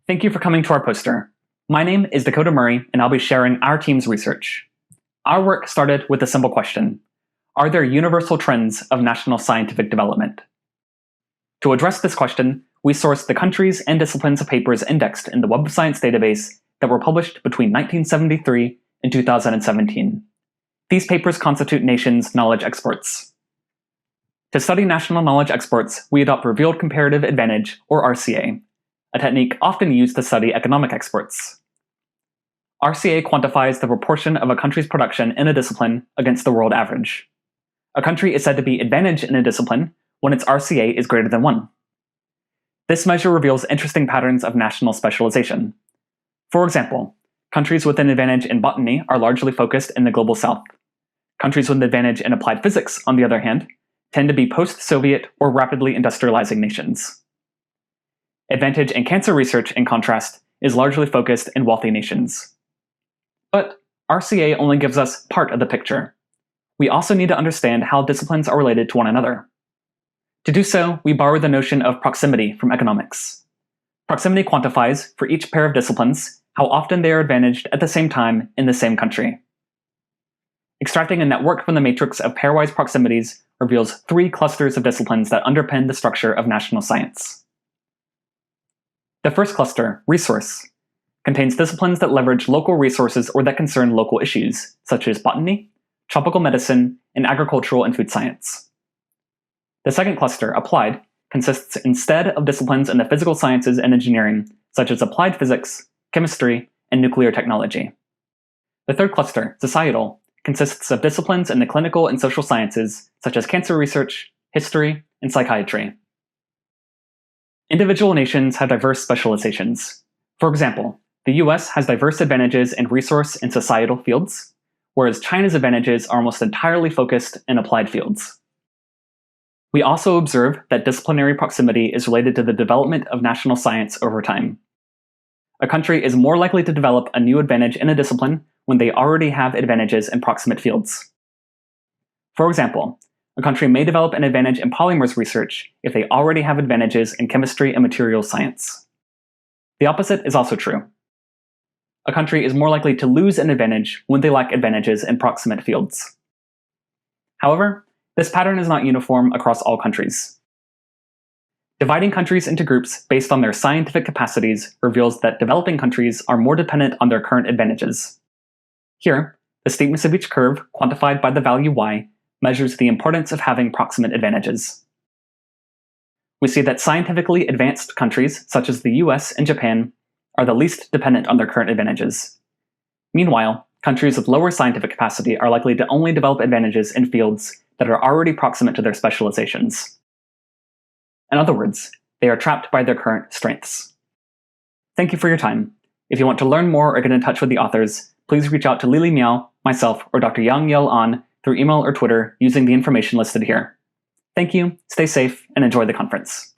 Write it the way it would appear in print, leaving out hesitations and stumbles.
Thank you for coming to our poster. My name is Dakota Murray, and I'll be sharing our team's research. Our work started with a simple question: are there universal trends of national scientific development? To address this question, we sourced the countries and disciplines of papers indexed in the Web of Science database that were published between 1973 and 2017. These papers constitute nations' knowledge exports. To study national knowledge exports, we adopt revealed comparative advantage, or RCA, a technique often used to study economic exports. RCA quantifies the proportion of a country's production in a discipline against the world average. A country is said to be advantaged in a discipline when its RCA is greater than 1. This measure reveals interesting patterns of national specialization. For example, countries with an advantage in botany are largely focused in the global south. Countries with an advantage in applied physics, on the other hand, tend to be post-Soviet or rapidly industrializing nations. Advantage in cancer research, in contrast, is largely focused in wealthy nations. But RCA only gives us part of the picture. We also need to understand how disciplines are related to one another. To do so, we borrow the notion of proximity from economics. Proximity quantifies, for each pair of disciplines, how often they are advantaged at the same time in the same country. Extracting a network from the matrix of pairwise proximities reveals 3 clusters of disciplines that underpin the structure of national science. The first cluster, resource, contains disciplines that leverage local resources or that concern local issues, such as botany, tropical medicine, and agricultural and food science. The second cluster, applied, consists instead of disciplines in the physical sciences and engineering, such as applied physics, chemistry, and nuclear technology. The third cluster, societal, consists of disciplines in the clinical and social sciences, such as cancer research, history, and psychiatry. Individual nations have diverse specializations. For example, the US has diverse advantages in resource and societal fields, whereas China's advantages are almost entirely focused in applied fields. We also observe that disciplinary proximity is related to the development of national science over time. A country is more likely to develop a new advantage in a discipline when they already have advantages in proximate fields. For example, a country may develop an advantage in polymers research if they already have advantages in chemistry and materials science. The opposite is also true. A country is more likely to lose an advantage when they lack advantages in proximate fields. However, this pattern is not uniform across all countries. Dividing countries into groups based on their scientific capacities reveals that developing countries are more dependent on their current advantages. Here, the steepness of each curve, quantified by the value y, measures the importance of having proximate advantages. We see that scientifically advanced countries, such as the US and Japan, are the least dependent on their current advantages. Meanwhile, countries with lower scientific capacity are likely to only develop advantages in fields that are already proximate to their specializations. In other words, they are trapped by their current strengths. Thank you for your time. If you want to learn more or get in touch with the authors, please reach out to Lili Miao, myself, or Dr. Yong-Yeol Ahn through email or Twitter using the information listed here. Thank you, stay safe, and enjoy the conference.